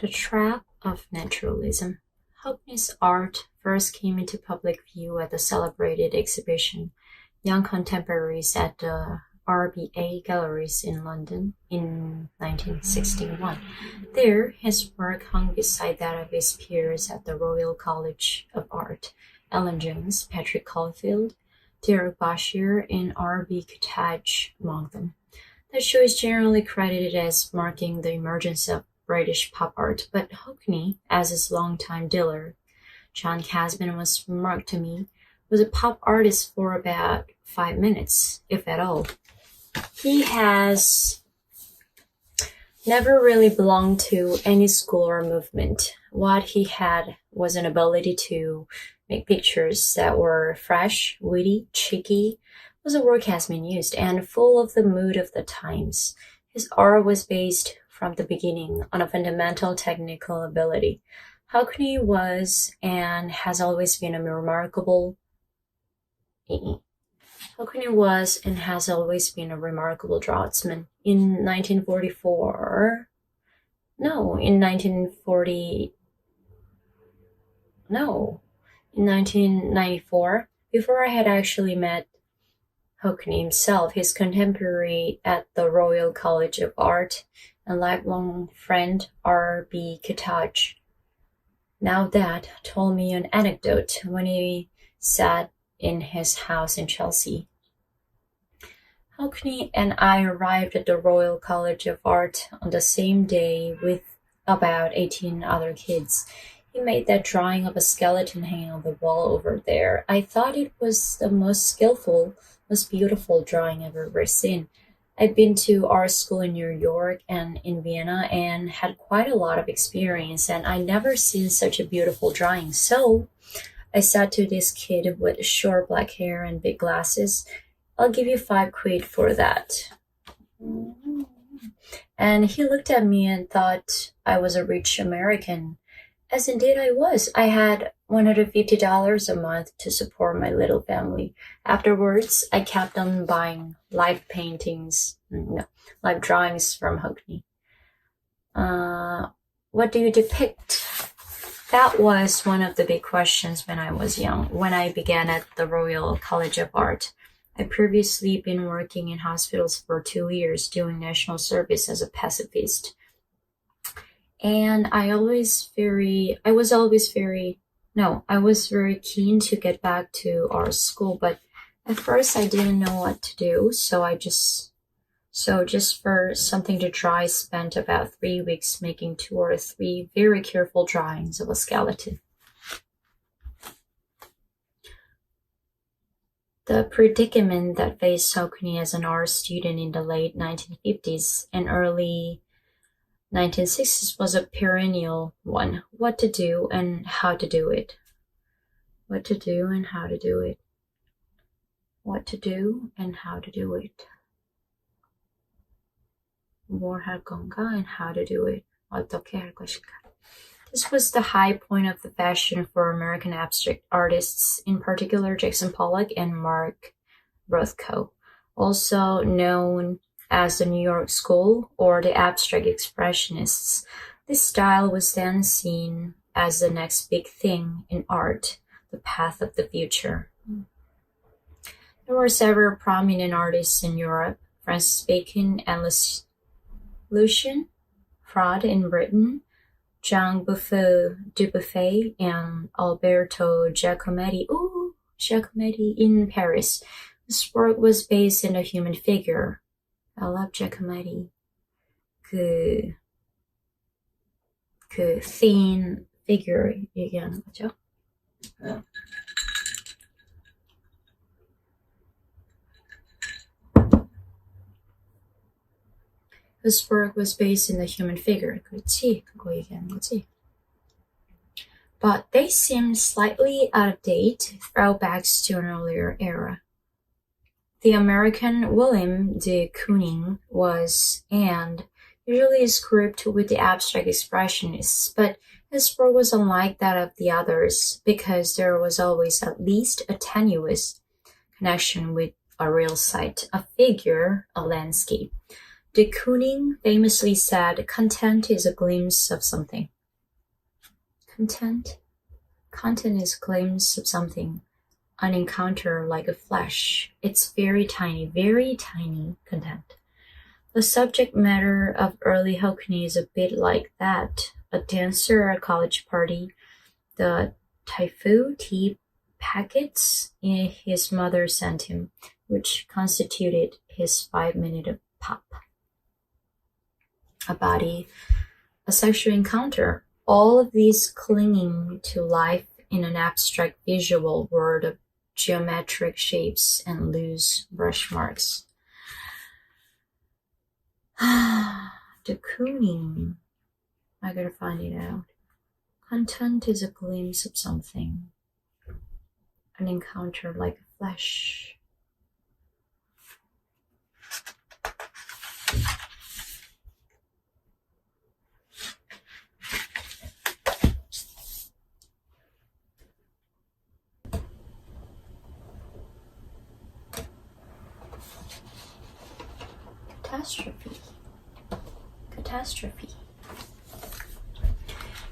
The Trap of Naturalism. Hockney's art first came into public view at the celebrated exhibition Young Contemporaries at the RBA Galleries in London in 1961. There, his work hung beside that of his peers at the Royal College of Art, Ellen Jones, Patrick Caulfield, Derek Bashir, and R.B. Kutaj among them. The show is generally credited as marking the emergence of British pop art, but Hockney, as his longtime dealer, John Casman, once remarked to me, was a pop artist for about 5 minutes, if at all. He has never really belonged to any school or movement. What he had was an ability to make pictures that were fresh, witty, cheeky, was a word Casman used, and full of the mood of the times. His art was based from the beginning on a fundamental technical ability. Hockney was and has always been a remarkable draftsman. In 1994, before I had actually met Hockney himself, his contemporary at the Royal College of Art and lifelong friend R.B. Kutaj, now that, told me an anecdote when he sat in his house in Chelsea. Hockney and I arrived at the Royal College of Art on the same day with about 18 other kids. He made that drawing of a skeleton hanging on the wall over there. I thought it was the most skillful, most beautiful drawing I've ever seen. I'd been to art school in New York and in Vienna and had quite a lot of experience, and I'd never seen such a beautiful drawing. So I said to this kid with short black hair and big glasses, "I'll give you 5 quid for that." And he looked at me and thought I was a rich American. As indeed I was. I had $150 a month to support my little family. Afterwards, I kept on buying live drawings from Hockney. What do you depict? That was one of the big questions when I was young, when I began at the Royal College of Art. I'd previously been working in hospitals for 2 years doing national service as a pacifist. And I was very keen to get back to art school, but at first I didn't know what to do, so just for something to draw, I spent about 3 weeks making 2 or 3 very careful drawings of a skeleton. The predicament that faced Hockney as an art student in the late 1950s and early 1960s was a perennial one. What to do and how to do it. What to do and how to do it. What to do and how to do it. 뭘 할 건가 and how to do it. 어떻게 할 것인가. This was the high point of the fashion for American abstract artists, in particular Jackson Pollock and Mark Rothko, also known as the New York School or the Abstract Expressionists. This style was then seen as the next big thing in art, the path of the future. There were several prominent artists in Europe, Francis Bacon and Lucien Freud in Britain, Jean Dubuffet and Alberto Giacometti in Paris. This work was based in the human figure. I love Giacometti. 그 thin figure 얘기하는 거죠. This work was based in the human figure. 그렇지? 그거 얘기하는 거지. But they seem slightly out of date, throwbacks to an earlier era. The American William de Kooning was, and usually is grouped with the abstract expressionists, but his work was unlike that of the others because there was always at least a tenuous connection with a real sight, a figure, a landscape. De Kooning famously said, "Content is a glimpse of something." Content is a glimpse of something. An encounter like a flash. It's very tiny content. The subject matter of early Hockney is a bit like that. A dancer at a college party, the Typhoon tea packets his mother sent him, which constituted his 5 minutes of pop. A body, a sexual encounter, all of these clinging to life in an abstract visual world of geometric shapes and loose brush marks. De Kooning. I gotta find it out. Content is a glimpse of something. An encounter like a flash. Catastrophe.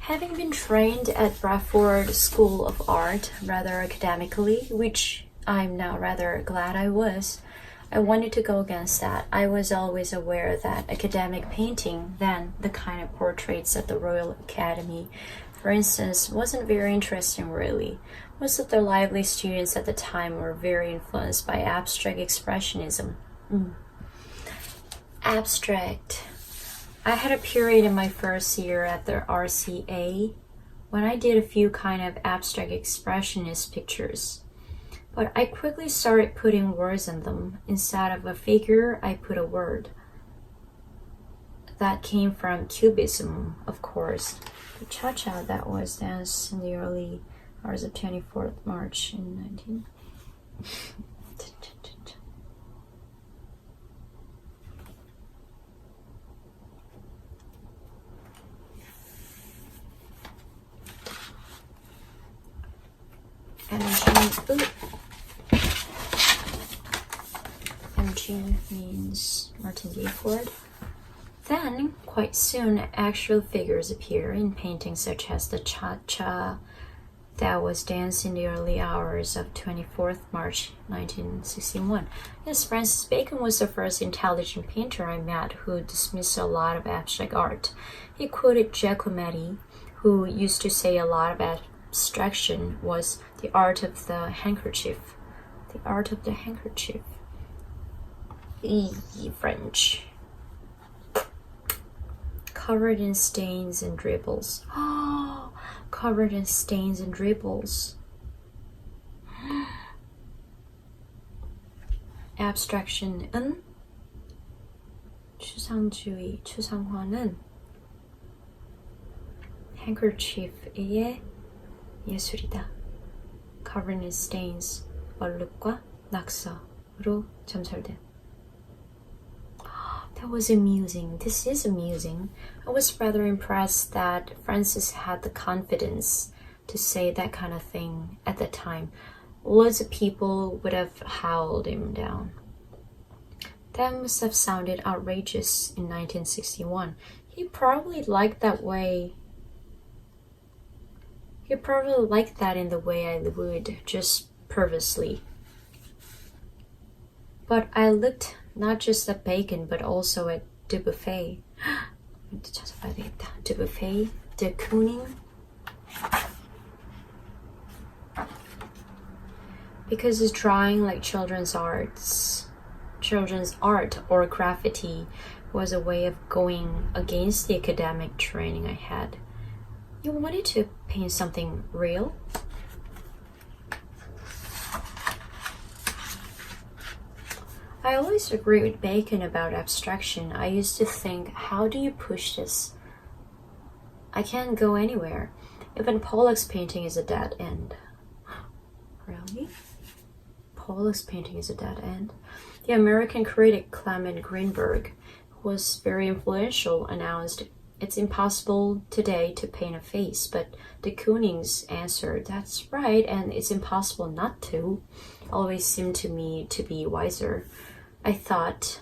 Having been trained at Bradford School of Art rather academically, which I'm now rather glad I wanted to go against that. I was always aware that academic painting, then the kind of portraits at the Royal Academy, for instance, wasn't very interesting really. Most of the lively students at the time were very influenced by abstract expressionism. Abstract. I had a period in my first year at the RCA when I did a few kind of abstract expressionist pictures. But I quickly started putting words in them. Instead of a figure, I put a word. That came from Cubism, of course. The cha-cha that was danced in the early hours of 24th March in 19... MG means Martin Gifford. Then, quite soon, actual figures appear in paintings such as the cha-cha that was danced in the early hours of 24th March 1961. Yes, Francis Bacon was the first intelligent painter I met who dismissed a lot of abstract art. He quoted Giacometti, who used to say a lot of abstraction was the art of the handkerchief. The art of the handkerchief. French. Covered in stains and dribbles. Oh, covered in stains and dribbles. Abstraction은 추상주의, 추상화는 handkerchief의 예술이다. Covered in stains, 얼룩과 낙서로 점철된. That was amusing. This is amusing. I was rather impressed that Francis had the confidence to say that kind of thing at the time. Loads of people would have howled him down. That must have sounded outrageous in 1961. He probably liked that way. He probably liked that in the way I would, just purposely. But I looked not just at Bacon, but also at Dubuffet. Dubuffet, de Kooning. Because his drawing like children's art or graffiti was a way of going against the academic training I had. You wanted to paint something real? I always agree with Bacon about abstraction. I used to think, how do you push this? I can't go anywhere. Even Pollock's painting is a dead end. Really? Pollock's painting is a dead end? The American critic Clement Greenberg, who was very influential, announced, "It's impossible today to paint a face," but de Kooning's answer, "That's right, and it's impossible not to," always seemed to me to be wiser. I thought,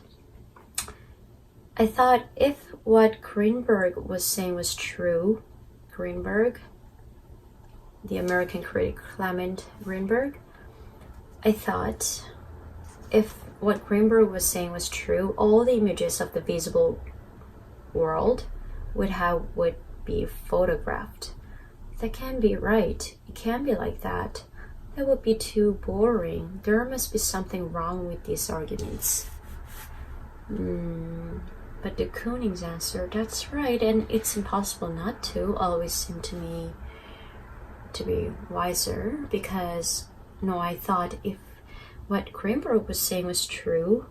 I thought if what Greenberg was saying was true, Greenberg, the American critic Clement Greenberg, I thought if what Greenberg was saying was true, all the images of the visible world would be photographed. That can't be right. It can't be like that. That would be too boring. There must be something wrong with these arguments. But de Kooning's answer, that's right, and it's impossible not to, always seemed to me to be wiser, because, no, I thought if what Greenberg was saying was true,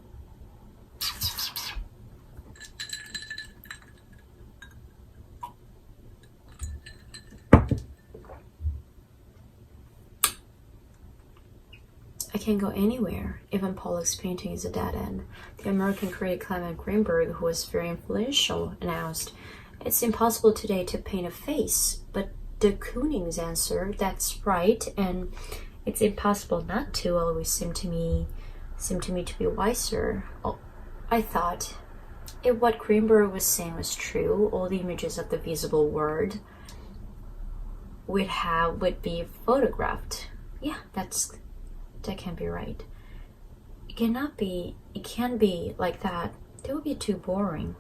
I can't go anywhere. Even Pollock's painting is a dead end. The American critic Clement Greenberg, who was very influential, announced, "It's impossible today to paint a face." But de Kooning's answer, "That's right, and it's impossible not to," always seemed to me to be wiser. Oh, I thought, if what Greenberg was saying was true, all the images of the visible world would be photographed. Yeah, that can't be right. It can't be like that. That would be too boring.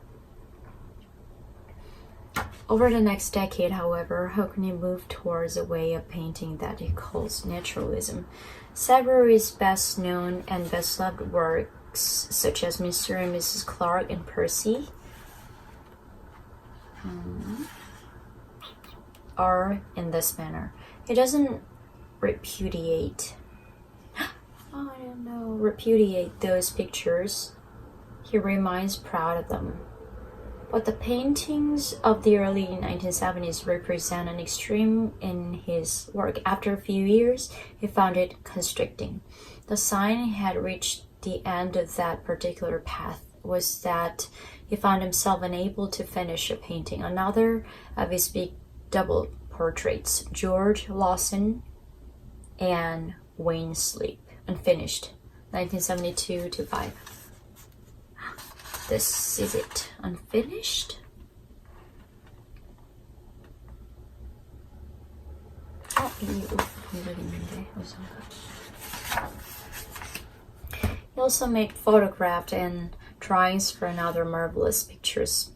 Over the next decade, however, Hockney moved towards a way of painting that he calls naturalism. Several of his best known and best loved works, such as Mr. and Mrs. Clark and Percy, are in this manner. He doesn't repudiate those pictures. He remains proud of them. But the paintings of the early 1970s represent an extreme in his work. After a few years, he found it constricting. The sign he had reached the end of that particular path was that he found himself unable to finish a painting. Another of his big double portraits, George Lawson and Wayne Sleep, unfinished, 1972 to 5. This is it, unfinished. He also made photographs and drawings for another marvelous pictures,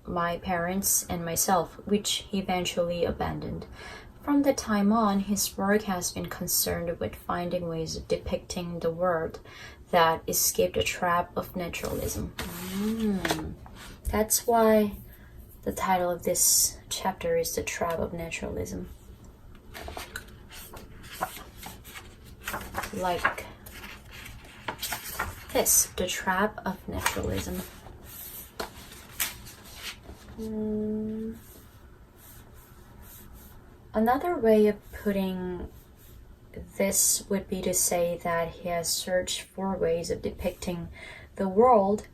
My Parents and Myself, which he eventually abandoned. From that time on, his work has been concerned with finding ways of depicting the world that escaped the trap of naturalism. That's why the title of this chapter is The Trap of Naturalism. Like this, The Trap of Naturalism. Another way of putting this would be to say that he has searched for ways of depicting the world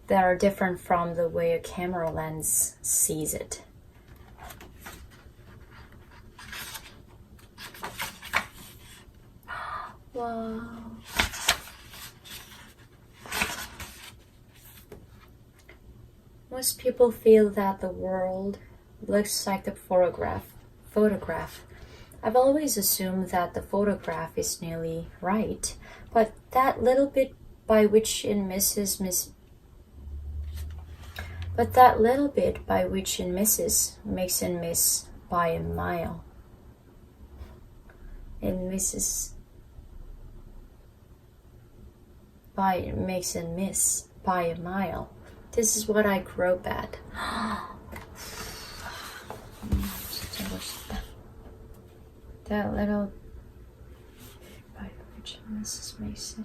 that are different from the way a camera lens sees it. Wow. Most people feel that the world looks like the photograph. I've always assumed that the photograph is nearly right, but that little bit by which it misses makes it miss by a mile. Makes it miss by a mile. This is what I grope at. 진짜 멋있다. That little by which misses makes it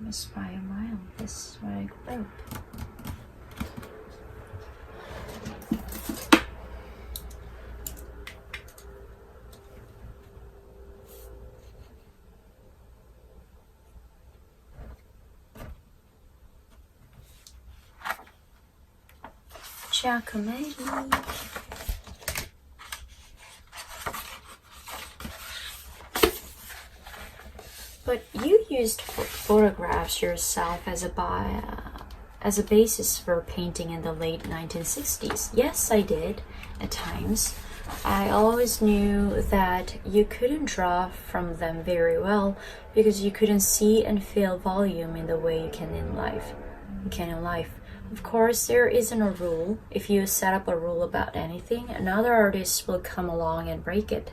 miss by a mile. This is what I grope. Giacometti. But you used photographs yourself as a as a basis for painting in the late 1960s? Yes, I did, at times. I always knew that you couldn't draw from them very well because you couldn't see and feel volume in the way you can in life. Of course, there isn't a rule. If you set up a rule about anything, another artist will come along and break it.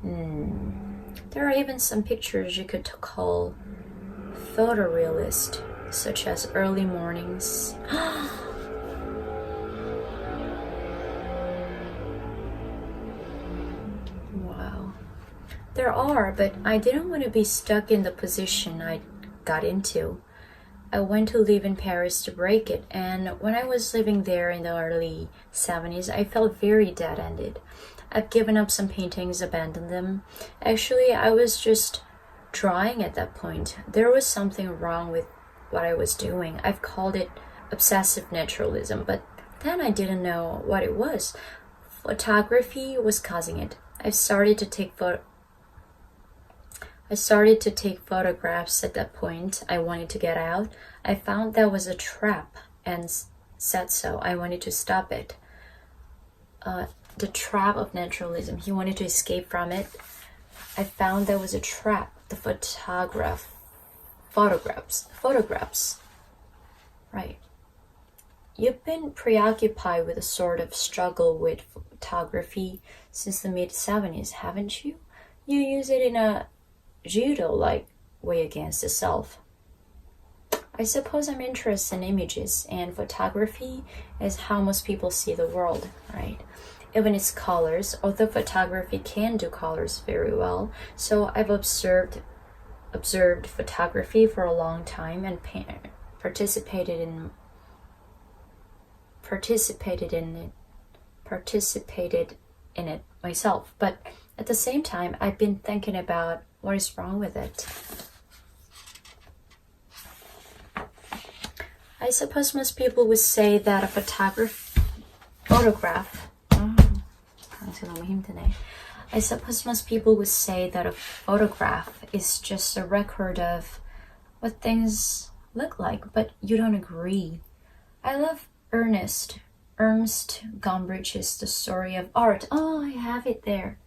There are even some pictures you could call photorealist, such as early mornings. Wow. There are, but I didn't want to be stuck in the position I got into. I went to live in Paris to break it, and when I was living there in the early 70s, I felt very dead-ended. I've given up some paintings, abandoned them. Actually, I was just drawing at that point. There was something wrong with what I was doing. I've called it obsessive naturalism, but then I didn't know what it was. Photography was causing it. I started to take photographs at that point. I wanted to get out. I found that was a trap and said so. I wanted to stop it. The trap of naturalism. He wanted to escape from it. I found that was a trap. The photographs. Right. You've been preoccupied with a sort of struggle with photography since the mid-70s, haven't you? You use it in a judo-like way against the self. I suppose I'm interested in images, and photography is how most people see the world, right? Even its colors, although photography can do colors very well. So I've observed photography for a long time and participated in it myself. But at the same time, I've been thinking about what is wrong with it. I suppose most people would say that a photograph is just a record of what things look like, but you don't agree. I love Ernst Gombrich's The Story of Art. Oh, I have it there.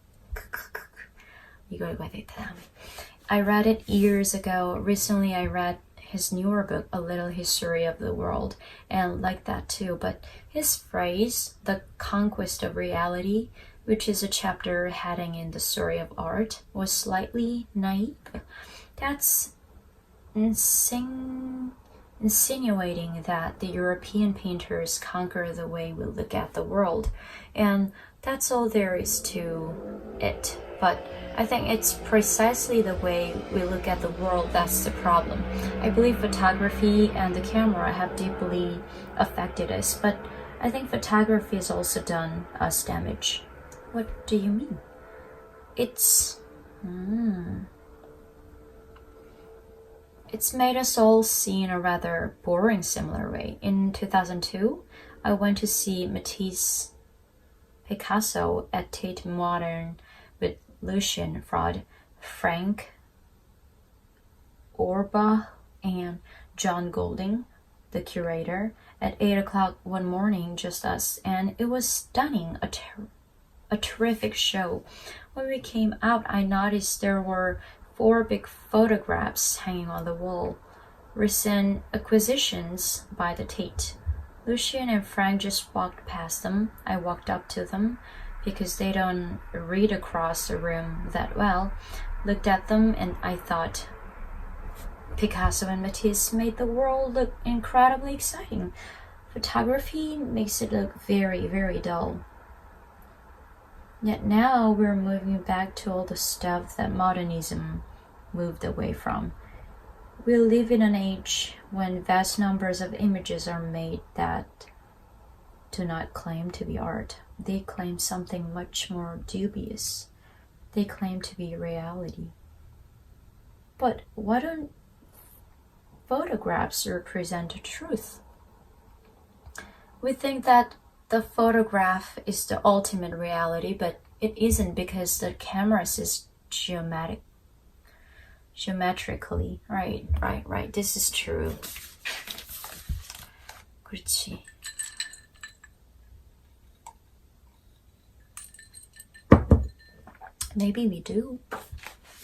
I read it years ago. Recently, I read his newer book, A Little History of the World, and like that too. But his phrase, the conquest of reality, which is a chapter heading in The Story of Art, was slightly naive. That's insinuating that the European painters conquer the way we look at the world, and that's all there is to it. But I think it's precisely the way we look at the world that's the problem. I believe photography and the camera have deeply affected us, but I think photography has also done us damage. What do you mean? It's made us all see in a rather boring similar way. In 2002, I went to see Matisse Picasso at Tate Modern with Lucien Freud, Frank Orbach, and John Golding, the curator, at 8 o'clock one morning, just us, and it was stunning, a terrific show. When we came out, I noticed there were 4 big photographs hanging on the wall, recent acquisitions by the Tate. Lucien and Frank just walked past them. I walked up to them because they don't read across the room that well, looked at them, and I thought Picasso and Matisse made the world look incredibly exciting. Photography makes it look very, very dull. Yet now we're moving back to all the stuff that modernism moved away from. We live in an age when vast numbers of images are made that do not claim to be art. They claim something much more dubious. They claim to be reality. But why don't photographs represent truth? We think that the photograph is the ultimate reality, but it isn't, because the camera is geometrically. Right. This is true. 그렇지. Maybe we do.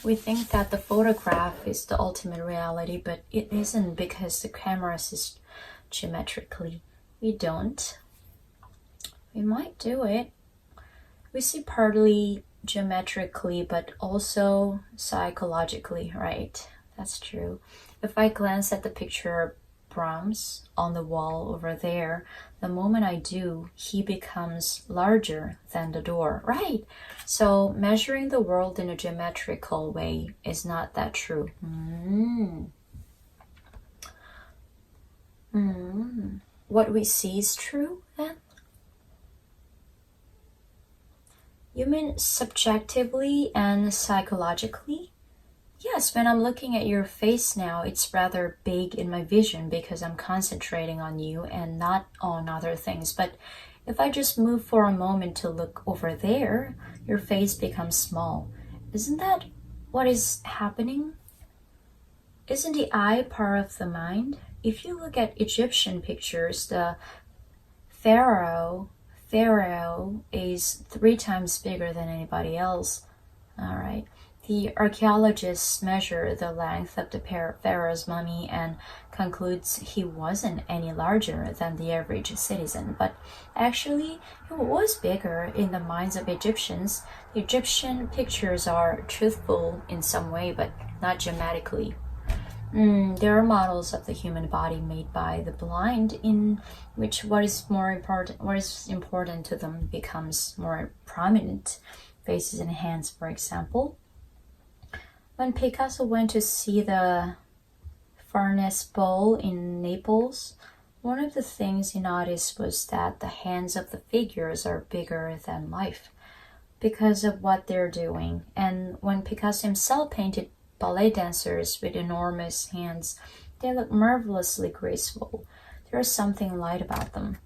We think that the photograph is the ultimate reality, but it isn't because the camera is geometrically. We don't. We might do it. We see partly geometrically, but also psychologically, right? That's true. If I glance at the picture of Brahms on the wall over there, the moment I do, he becomes larger than the door, right? So measuring the world in a geometrical way is not that true. What we see is true, then? You mean subjectively and psychologically? Yes, when I'm looking at your face now, it's rather big in my vision because I'm concentrating on you and not on other things. But if I just move for a moment to look over there, your face becomes small. Isn't that what is happening? Isn't the eye part of the mind? If you look at Egyptian pictures, the pharaoh is 3 times bigger than anybody else. All right. The archaeologists measure the length of the pharaoh's mummy and concludes he wasn't any larger than the average citizen. But actually, he was bigger in the minds of Egyptians. The Egyptian pictures are truthful in some way, but not dramatically. There are models of the human body made by the blind in which what is important to them becomes more prominent. Faces and hands, for example. When Picasso went to see the Furnace Bowl in Naples, one of the things he noticed was that the hands of the figures are bigger than life because of what they're doing. And when Picasso himself painted ballet dancers with enormous hands, they look marvelously graceful. There's something light about them.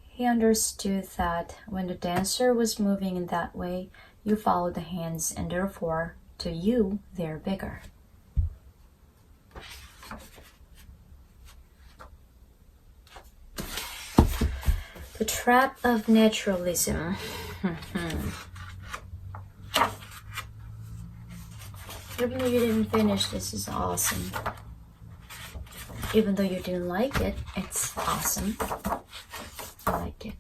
He understood that when the dancer was moving in that way, you followed the hands, and therefore, to you, they're bigger. The trap of naturalism. Even though you didn't finish, this is awesome. Even though you didn't like it, it's awesome. I like it.